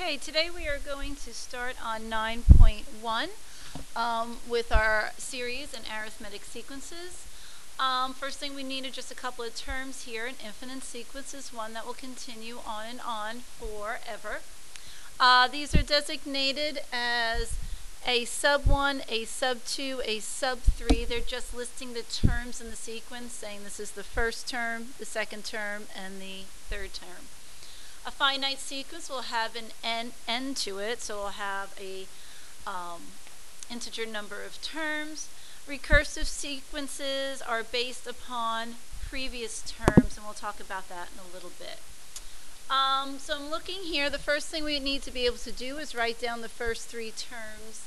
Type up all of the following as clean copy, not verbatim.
Okay, today we are going to start on 9.1 with our series in Arithmetic Sequences. First thing we need are just a couple of terms here. An infinite sequence is one that will continue on and on forever. These are designated as a sub 1, a sub 2, a sub 3. They're just listing the terms in the sequence, saying this is the first term, the second term, and the third term. A finite sequence will have an n to it, so we'll have a integer number of terms. Recursive sequences are based upon previous terms, and we'll talk about that in a little bit. So I'm looking here. The first thing we need to be able to do is write down the first three terms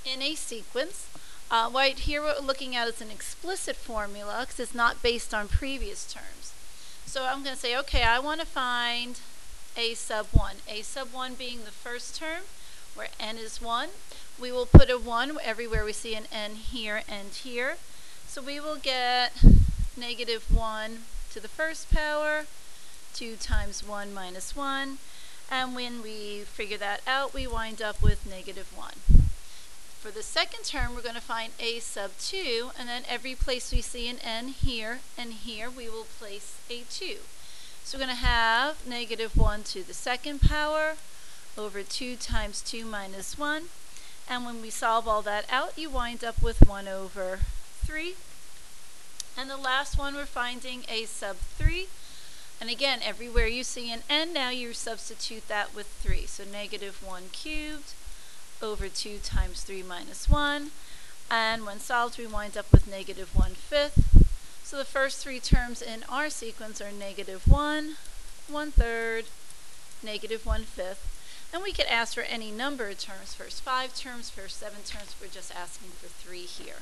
in a sequence. Right here what we're looking at is an explicit formula because it's not based on previous terms. So I'm going to say, okay, I want to find a sub 1. A sub 1 being the first term, where n is 1. We will put a 1 everywhere we see an n here and here. So we will get negative 1 to the first power, 2 times 1 minus 1. And when we figure that out, we wind up with negative 1. For the second term, we're going to find a sub 2, and then every place we see an n here and here, we will place a 2. So we're going to have negative 1 to the second power over 2 times 2 minus 1. And when we solve all that out, you wind up with 1 over 3. And the last one, we're finding a sub 3. And again, everywhere you see an n, now you substitute that with 3. So negative 1 cubed over 2 times 3 minus 1. And when solved, we wind up with negative 1/5. So the first three terms in our sequence are negative 1, 1/3, negative 1/5. And we could ask for any number of terms, first 5 terms, first 7 terms. We're just asking for 3 here.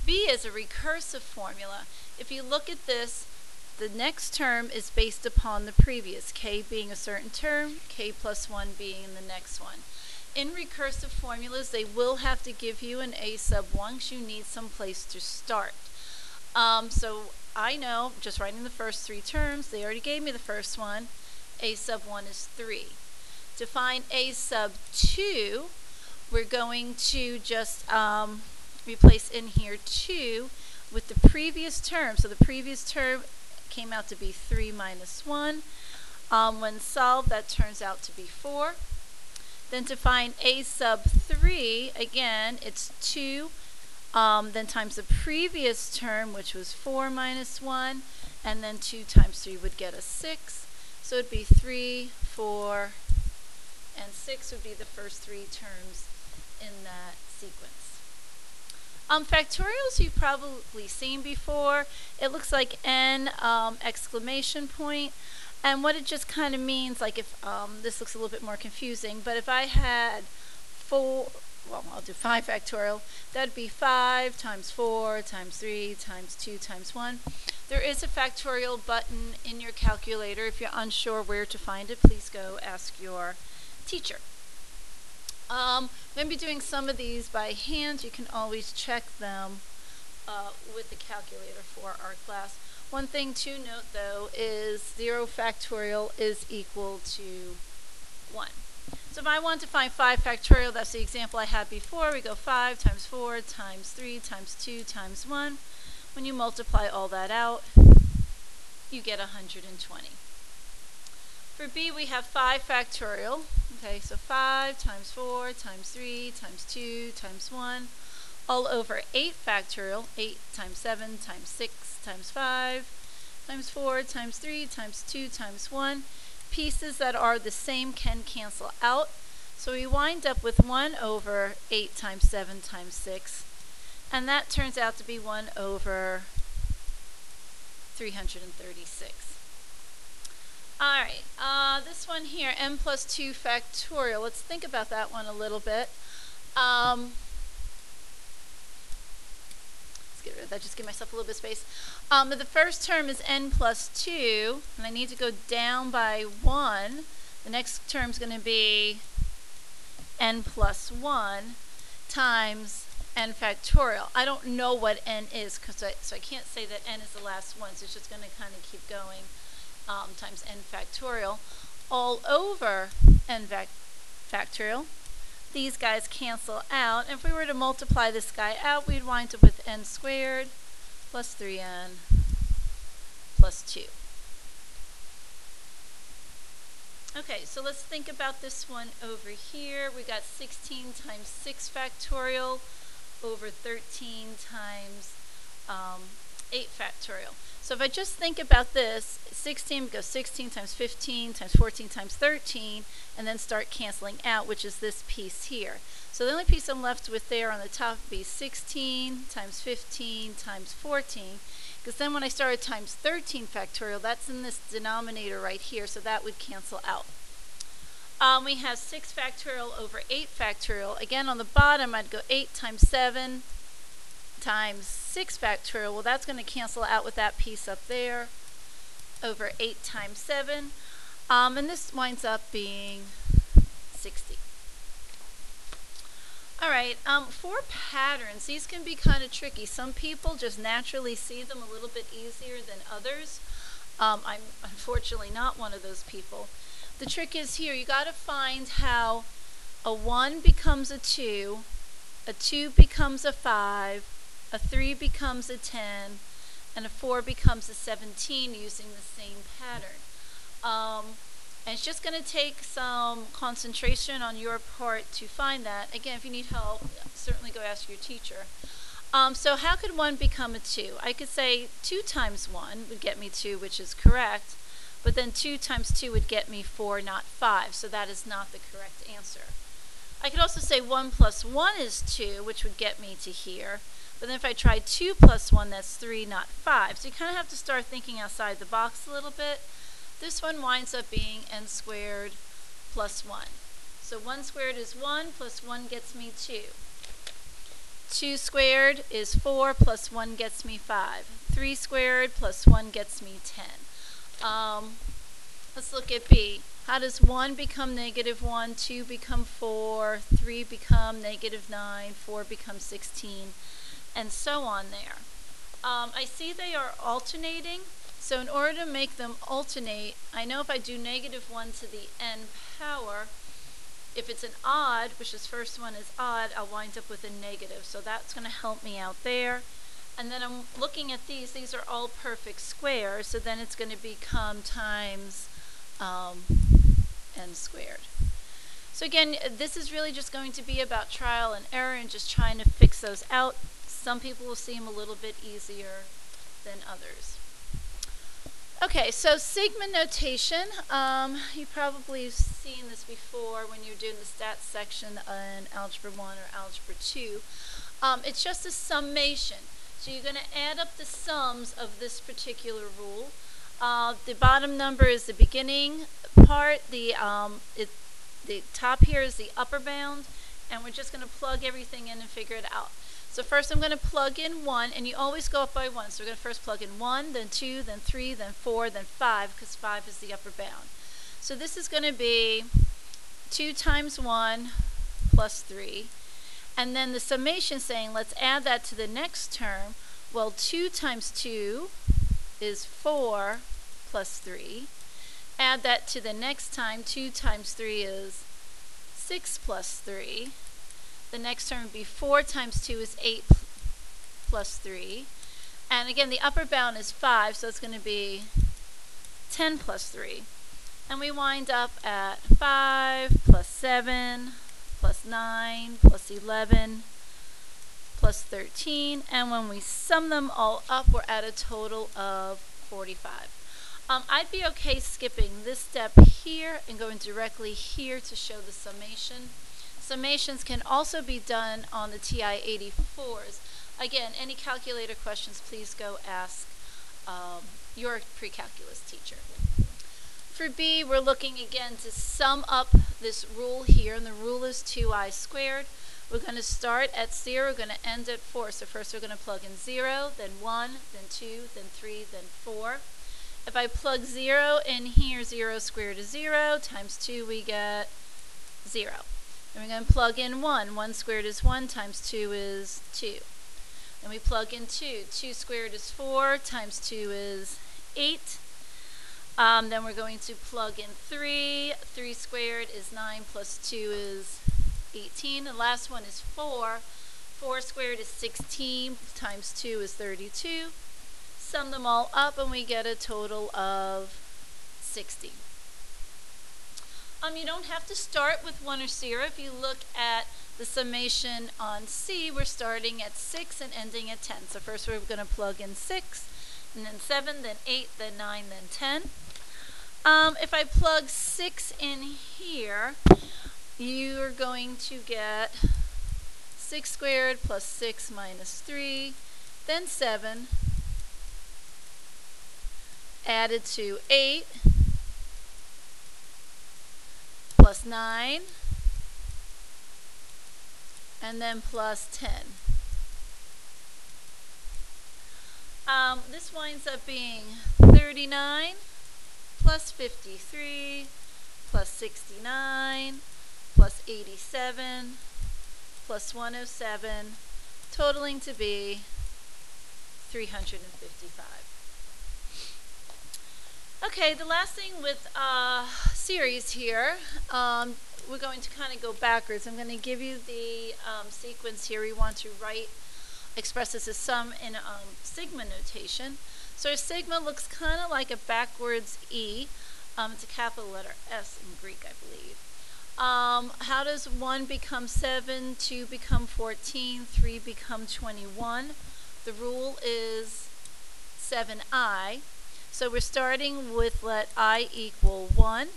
B is a recursive formula. If you look at this, the next term is based upon the previous, k being a certain term, k plus 1 being the next one. In recursive formulas, they will have to give you an a sub 1 because you need some place to start. So I know, just writing the first 3 terms, they already gave me the first one. A sub 1 is 3. To find a sub 2, we're going to just replace in here 2 with the previous term. So the previous term came out to be 3 minus 1. When solved, that turns out to be 4. Then to find a sub 3, again, it's 2. Then times the previous term, which was 4 minus 1, and then 2 times 3 would get us 6. So it would be 3, 4, and 6 would be the first 3 terms in that sequence. Factorials you've probably seen before. It looks like n exclamation point. And what it just kind of means, like if this looks a little bit more confusing, but if I had 4, well, I'll do 5 factorial. That'd be 5 times 4 times 3 times 2 times 1. There is a factorial button in your calculator. If you're unsure where to find it, please go ask your teacher. I'm going to be doing some of these by hand. You can always check them with the calculator for our class. One thing to note, though, is 0 factorial is equal to 1. So if I want to find 5 factorial, that's the example I had before. We go 5 times 4 times 3 times 2 times 1. When you multiply all that out, you get 120. For B, we have 5 factorial. Okay, so 5 times 4 times 3 times 2 times 1, all over 8 factorial. 8 times 7 times 6 times 5 times 4 times 3 times 2 times 1. Pieces that are the same can cancel out. So we wind up with 1 over 8 times 7 times 6. And that turns out to be 1 over 336. Alright, this one here, n plus 2 factorial. Let's think about that one a little bit. Let's get rid of that, just give myself a little bit of space. The first term is n plus 2, and I need to go down by 1. The next term is going to be n plus 1 times n factorial. I don't know what n is, so I can't say that n is the last one, so it's just going to kind of keep going. Times n factorial all over n factorial. These guys cancel out. And if we were to multiply this guy out, we'd wind up with n squared plus 3n plus 2. Okay, so let's think about this one over here. We got 16 times 6 factorial over 13 times 8 factorial. So if I just think about this, 16 goes 16 times 15 times 14 times 13, and then start canceling out, which is this piece here. So the only piece I'm left with there on the top would be 16 times 15 times 14, because then when I started times 13 factorial, that's in this denominator right here, so that would cancel out. We have 6 factorial over 8 factorial. Again, on the bottom, I'd go 8 times 7 times 6 factorial. Well, that's going to cancel out with that piece up there over 8 times 7. And this winds up being 60. All right, for patterns, these can be kind of tricky. Some people just naturally see them a little bit easier than others. I'm unfortunately not one of those people. The trick is here, you got to find how a 1 becomes a 2 becomes a 5, a 3 becomes a 10, and a 4 becomes a 17 using the same pattern. And it's just going to take some concentration on your part to find that. Again, if you need help, certainly go ask your teacher. So how could 1 become a 2? I could say 2 times 1 would get me 2, which is correct. But then 2 times 2 would get me 4, not 5. So that is not the correct answer. I could also say 1 plus 1 is 2, which would get me to here. But then if I tried 2 plus 1, that's 3, not 5. So you kind of have to start thinking outside the box a little bit. This one winds up being n squared plus 1. So 1 squared is 1 plus 1 gets me 2. 2 squared is 4 plus 1 gets me 5. 3 squared plus 1 gets me 10. Let's look at B. How does 1 become negative 1, 2 become 4, 3 become negative 9, 4 become 16, and so on there. I see they are alternating, so in order to make them alternate, I know if I do negative 1 to the n power, if it's an odd, which this first one is odd, I'll wind up with a negative, so that's going to help me out there. And then I'm looking at these are all perfect squares, so then it's going to become times n squared. So again, this is really just going to be about trial and error and just trying to fix those out. Some people will see them a little bit easier than others. Okay, so sigma notation, you've probably seen this before when you're doing the stats section in Algebra 1 or Algebra 2. It's just a summation. So you're going to add up the sums of this particular rule. The bottom number is the beginning part. The top here is the upper bound. And we're just going to plug everything in and figure it out. So first I'm going to plug in 1. And you always go up by 1. So we're going to first plug in 1, then 2, then 3, then 4, then 5. Because 5 is the upper bound. So this is going to be 2 times 1 plus 3. And then the summation saying, let's add that to the next term. Well, 2 times 2 is 4 plus 3. Add that to the next time. 2 times 3 is 6 plus 3. The next term would be 4 times 2 is 8 plus 3. And again, the upper bound is 5, so it's going to be 10 plus 3. And we wind up at 5 plus 7 plus 9, plus 11, plus 13, and when we sum them all up, we're at a total of 45. I'd be okay skipping this step here and going directly here to show the summation. Summations can also be done on the TI-84s. Again, any calculator questions, please go ask your pre-calculus teacher. For B, we're looking again to sum up this rule here, and the rule is 2i squared. We're going to start at 0, we're going to end at 4. So first we're going to plug in 0, then 1, then 2, then 3, then 4. If I plug 0 in here, 0 squared is 0, times 2 we get 0. And we're going to plug in 1. 1 squared is 1, times 2 is 2. Then we plug in 2. 2 squared is 4, times 2 is 8. Then we're going to plug in 3. 3 squared is 9 plus 2 is 18. The last one is 4. 4 squared is 16 times 2 is 32. Sum them all up and we get a total of 60. You don't have to start with 1 or 0. If you look at the summation on C, we're starting at 6 and ending at 10. So first we're going to plug in 6, and then 7, then 8, then 9, then 10. If I plug 6 in here, you're going to get 6 squared plus 6 minus 3, then 7, added to 8, plus 9, and then plus 10. This winds up being 39 plus 53 plus 69 plus 87 plus 107, totaling to be 355. Okay, the last thing with series here, we're going to kind of go backwards. I'm going to give you the sequence here. We want to express this as sum in sigma notation. So our sigma looks kind of like a backwards E. It's a capital letter S in Greek, I believe. How does 1 become 7, 2 become 14, 3 become 21? The rule is 7i. So we're starting with let I equal 1.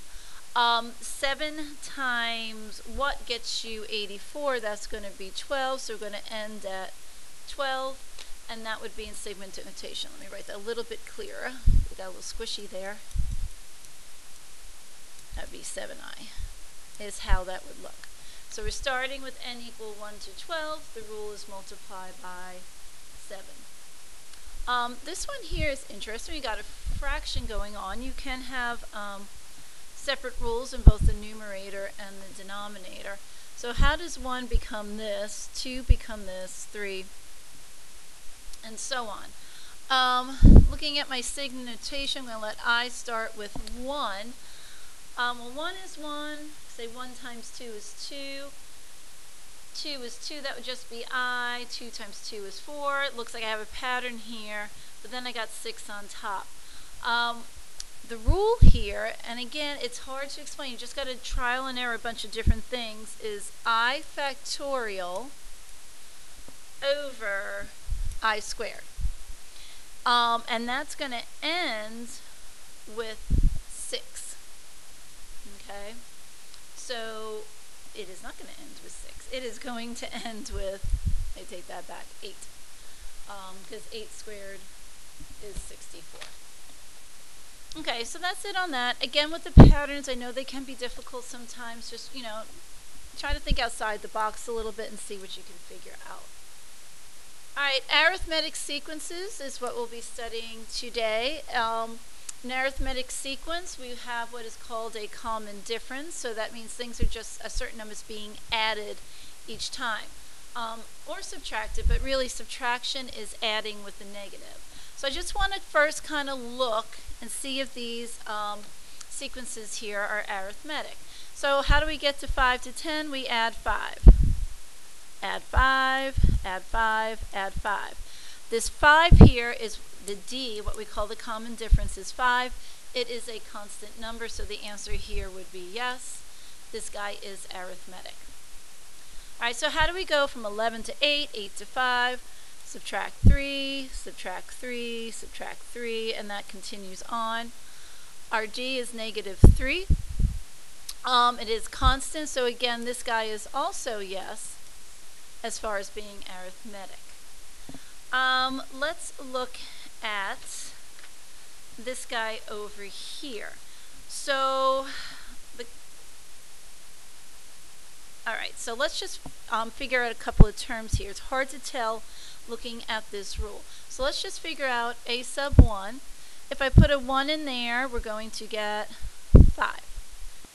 7 times what gets you 84? That's going to be 12. So we're going to end at 12. And that would be in sigma notation. Let me write that a little bit clearer. We got a little squishy there. That would be 7i, is how that would look. So we're starting with n equal 1 to 12. The rule is multiply by 7. This one here is interesting. We got a fraction going on. You can have separate rules in both the numerator and the denominator. So how does 1 become this, 2 become this, 3, and so on. Looking at my sigma notation, I'm going to let I start with 1. Well, 1 is 1. Say 1 times 2 is 2. 2 is 2. That would just be I. 2 times 2 is 4. It looks like I have a pattern here, but then I got 6 on top. The rule here, and again, it's hard to explain. You just got to trial and error a bunch of different things, is I factorial over I squared. And that's going to end with 6. Okay? So it is not going to end with 6. It is going to end with, I take that back, 8. Because 8 squared is 64. Okay, so that's it on that. Again, with the patterns, I know they can be difficult sometimes. Just, try to think outside the box a little bit and see what you can figure out. All right, arithmetic sequences is what we'll be studying today. In arithmetic sequence, we have what is called a common difference. So that means things are just a certain number is being added each time. Or subtracted, but really subtraction is adding with the negative. So I just want to first kind of look and see if these sequences here are arithmetic. So how do we get to 5 to 10? We add 5. Add 5, add 5, add 5. This 5 here is the D, what we call the common difference is 5. It is a constant number, so the answer here would be yes. This guy is arithmetic. All right, so how do we go from 11 to 8, 8 to 5? Subtract 3, subtract 3, subtract 3, and that continues on. Our G is negative 3. It is constant, so again, this guy is also yes, as far as being arithmetic. Let's look at this guy over here. So, alright, so let's just figure out a couple of terms here. It's hard to tell looking at this rule. So let's just figure out a sub 1. If I put a 1 in there, we're going to get 5.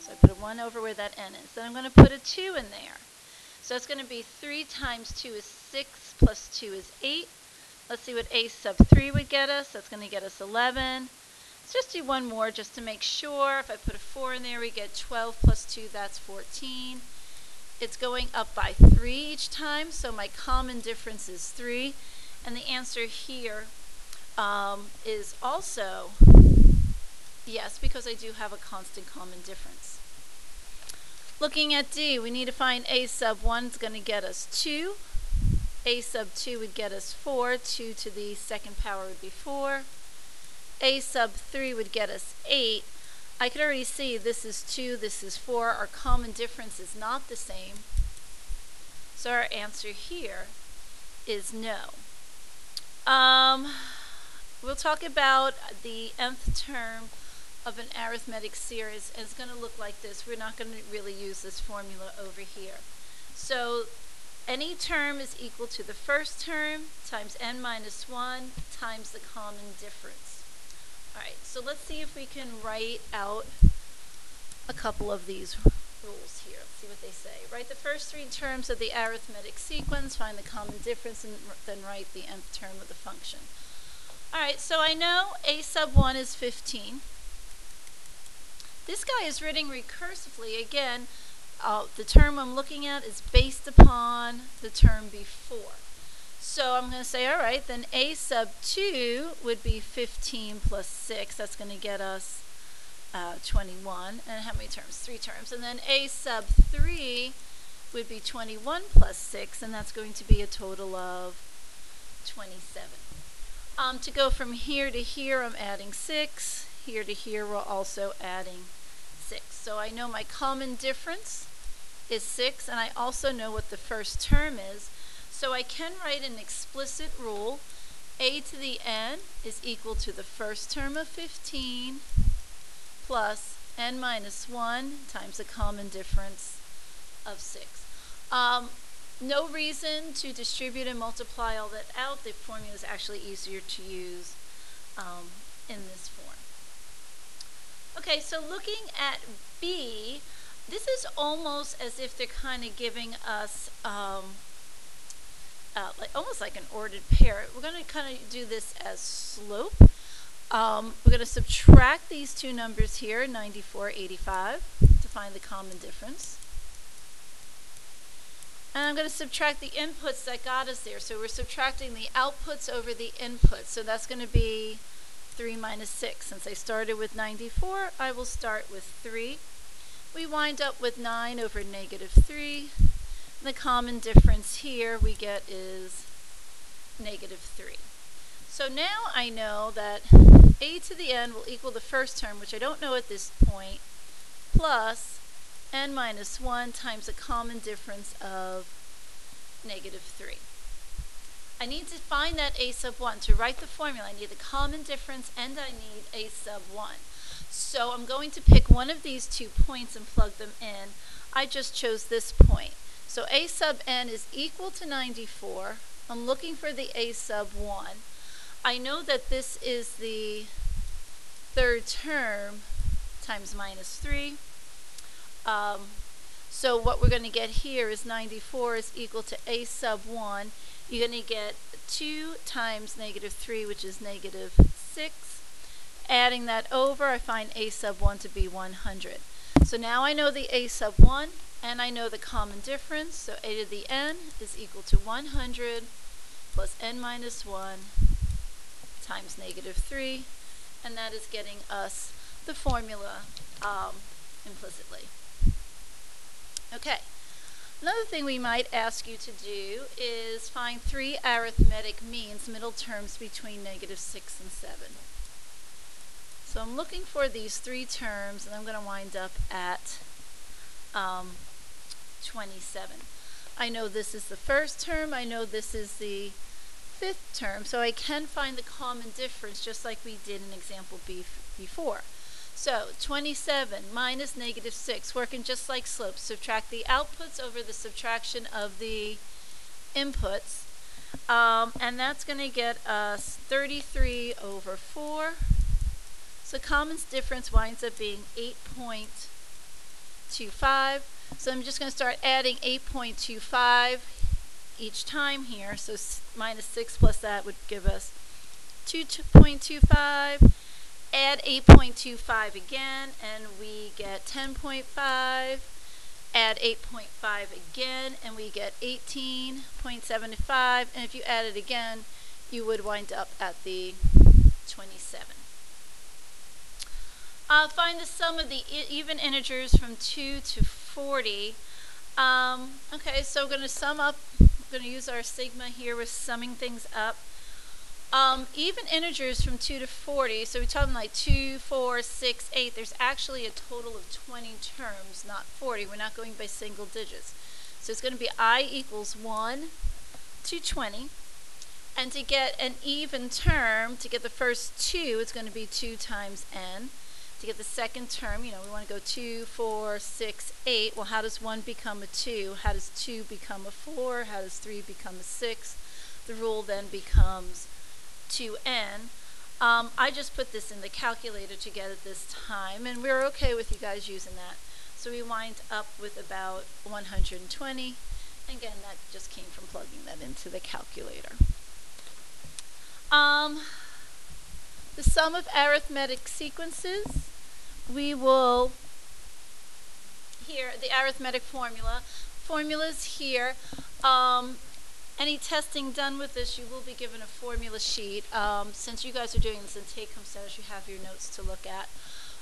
So I put a 1 over where that n is. Then I'm going to put a 2 in there. So it's going to be 3 times 2 is 6 plus 2 is 8. Let's see what a sub 3 would get us. That's going to get us 11. Let's just do one more just to make sure. If I put a 4 in there, we get 12 plus 2, that's 14. It's going up by 3 each time, so my common difference is 3. And the answer here is also yes, because I do have a constant common difference. Looking at D, we need to find a sub 1 is going to get us 2. A sub 2 would get us 4. 2 to the second power would be 4. A sub 3 would get us 8. I could already see this is 2, this is 4. Our common difference is not the same. So our answer here is no. We'll talk about the nth term of an arithmetic series, and it's going to look like this. We're not going to really use this formula over here. So any term is equal to the first term times n minus 1 times the common difference. Alright, so let's see if we can write out a couple of these rules here. Let's see what they say. Write the first 3 terms of the arithmetic sequence, find the common difference, and then write the nth term of the function. Alright, so I know a sub 1 is 15. This guy is written recursively. Again, the term I'm looking at is based upon the term before. So I'm going to say, alright, then a sub 2 would be 15 plus 6. That's going to get us 21. And how many terms? 3 terms. And then a sub 3 would be 21 plus 6, and that's going to be a total of 27. To go from here to here, I'm adding 6. Here to here, we're also adding 6. So I know my common difference is 6, and I also know what the first term is. So I can write an explicit rule. A to the n is equal to the first term of 15 plus n minus 1 times the common difference of 6. No reason to distribute and multiply all that out. The formula is actually easier to use in this form. Okay, so looking at B, this is almost as if they're kind of giving us almost like an ordered pair. We're going to kind of do this as slope. We're going to subtract these two numbers here, 94, 85, to find the common difference. And I'm going to subtract the inputs that got us there. So we're subtracting the outputs over the inputs. So that's going to be 3 minus 6. Since I started with 94, I will start with 3. We wind up with 9 over negative 3. And the common difference here we get is negative 3. So now I know that a to the n will equal the first term, which I don't know at this point, plus n minus 1 times the common difference of negative 3. I need to find that a sub 1. To write the formula, I need the common difference and I need a sub 1. So I'm going to pick one of these 2 points and plug them in. I just chose this point. So a sub n is equal to 94. I'm looking for the a sub 1. I know that this is the third term times minus 3. So what we're going to get here is 94 is equal to a sub 1. You're going to get 2 times negative 3, which is negative 6. Adding that over, I find a sub 1 to be 100. So now I know the a sub 1, and I know the common difference. So a to the n is equal to 100 plus n minus 1 times negative 3. And that is getting us the formula implicitly. Okay. Another thing we might ask you to do is find 3 arithmetic means, middle terms between negative 6 and 7. So I'm looking for these 3 terms, and I'm going to wind up at 27. I know this is the first term. I know this is the 5th term. So I can find the common difference just like we did in example B before. So 27 minus negative 6, working just like slopes. Subtract the outputs over the subtraction of the inputs. And that's going to get us 33 over 4. So common difference winds up being 8.25. So I'm just going to start adding 8.25 each time here. So minus 6 plus that would give us 2.25. Add 8.25 again, and we get 10.5. Add 8.5 again, and we get 18.75. And if you add it again, you would wind up at the 27. Find the sum of the even integers from 2 to 40. Okay, so we're going to sum up. We're going to use our sigma here. We're summing things up. Even integers from 2 to 40, so we're talking like 2, 4, 6, 8. There's actually a total of 20 terms, not 40. We're not going by single digits. So it's going to be I equals 1 to 20. And to get an even term, to get the first 2, it's going to be 2 times n. To get the second term, we want to go 2, 4, 6, 8. Well, how does 1 become a 2? How does 2 become a 4? How does 3 become a 6? The rule then becomes 2n. I just put this in the calculator to get it this time, and we're okay with you guys using that. So we wind up with about 120. Again, that just came from plugging that into the calculator. The sum of arithmetic sequences, we will, here, the arithmetic formula. Formulas here. Any testing done with this, you will be given a formula sheet. Since you guys are doing this in take-home status, you have your notes to look at.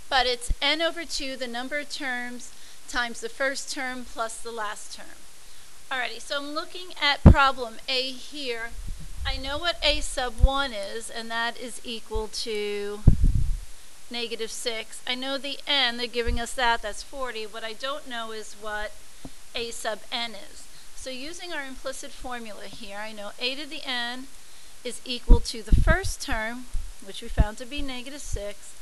But it's n over 2, the number of terms, times the first term plus the last term. Alrighty, so I'm looking at problem A here. I know what A sub 1 is, and that is equal to -6. I know the n, they're giving us that, that's 40. What I don't know is what A sub n is. So using our implicit formula here, I know a to the n is equal to the first term, which we found to be -6,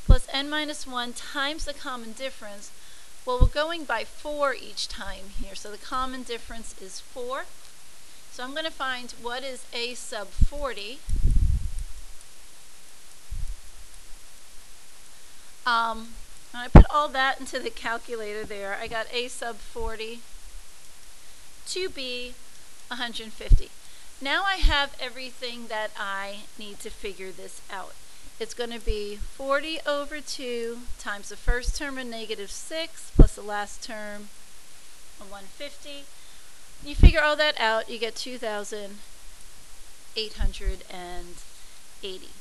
plus n minus 1 times the common difference. Well, we're going by 4 each time here, so the common difference is 4. So I'm going to find what is a sub 40. When I put all that into the calculator there, I got a sub 40 to be 150. Now I have everything that I need to figure this out. It's going to be 40 over 2 times the first term of -6 plus the last term of 150. You figure all that out, you get 2,880.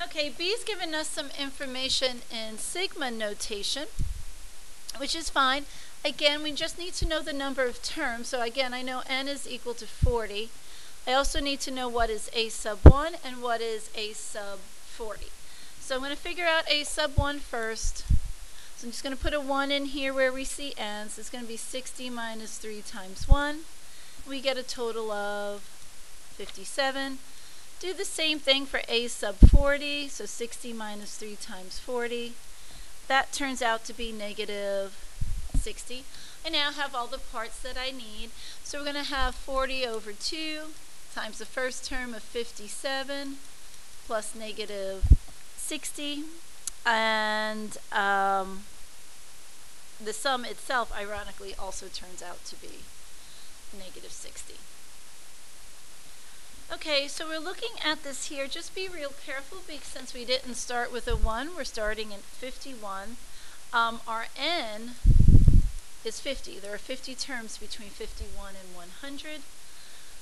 Okay, B's given us some information in sigma notation, which is fine. Again, we just need to know the number of terms. So again, I know n is equal to 40. I also need to know what is a sub 1 and what is a sub 40. So I'm going to figure out a sub 1 first. So I'm just going to put a 1 in here where we see n. So it's going to be 60 minus 3 times 1. We get a total of 57. Do the same thing for a sub 40. So 60 minus 3 times 40. That turns out to be -60. I now have all the parts that I need. So we're going to have 40 over 2 times the first term of 57 plus -60. And the sum itself, ironically, also turns out to be -60. Okay, so we're looking at this here. Just be real careful because since we didn't start with a 1, we're starting at 51. Our n is 50. There are 50 terms between 51 and 100.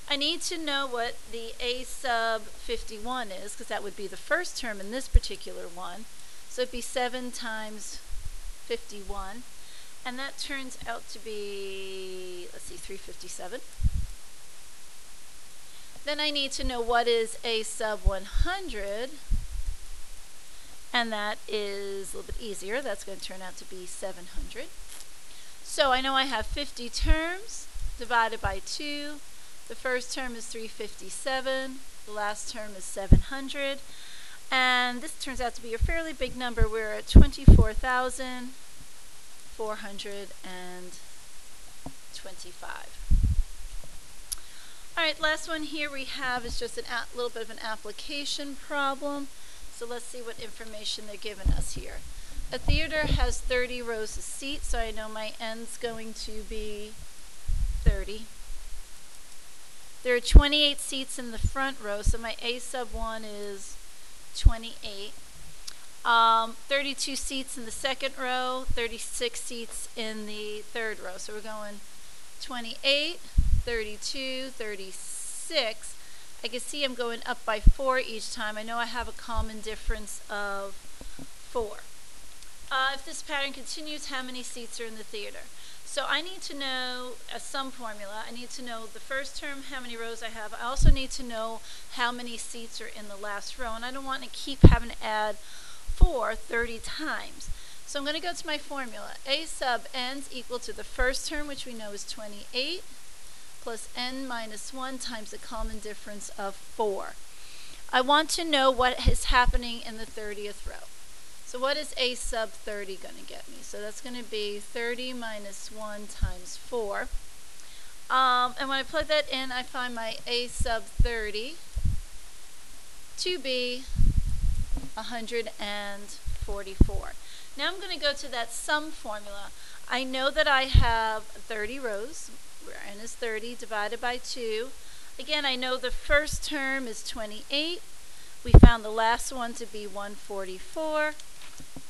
I need to know what the a sub 51 is, because that would be the first term in this particular one. So it'd be 7 times 51. And that turns out to be, let's see, 357. Then I need to know what is a sub 100. And that is a little bit easier. That's going to turn out to be 700. So I know I have 50 terms divided by 2. The first term is 357. The last term is 700. And this turns out to be a fairly big number. We're at 24,425. All right, last one here we have is just a little bit of an application problem. So let's see what information they're giving us here. A theater has 30 rows of seats, so I know my n's going to be 30. There are 28 seats in the front row, so my a sub 1 is 28. 32 seats in the second row, 36 seats in the third row. So we're going 28, 32, 36. I can see I'm going up by 4 each time. I know I have a common difference of 4. If this pattern continues, how many seats are in the theater? So I need to know a sum formula. I need to know the first term, how many rows I have. I also need to know how many seats are in the last row. And I don't want to keep having to add 4 30 times. So I'm going to go to my formula. A sub n is equal to the first term, which we know is 28, plus n minus 1 times the common difference of 4. I want to know what is happening in the 30th row. So what is a sub 30 going to get me? So that's going to be 30 minus 1 times 4. And when I plug that in, I find my a sub 30 to be 144. Now I'm going to go to that sum formula. I know that I have 30 rows, where n is 30, divided by 2. Again, I know the first term is 28. We found the last one to be 144.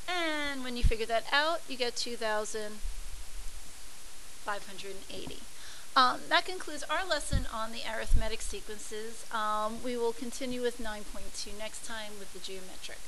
And when you figure that out, you get 2,580. That concludes our lesson on the arithmetic sequences. We will continue with 9.2 next time with the geometric.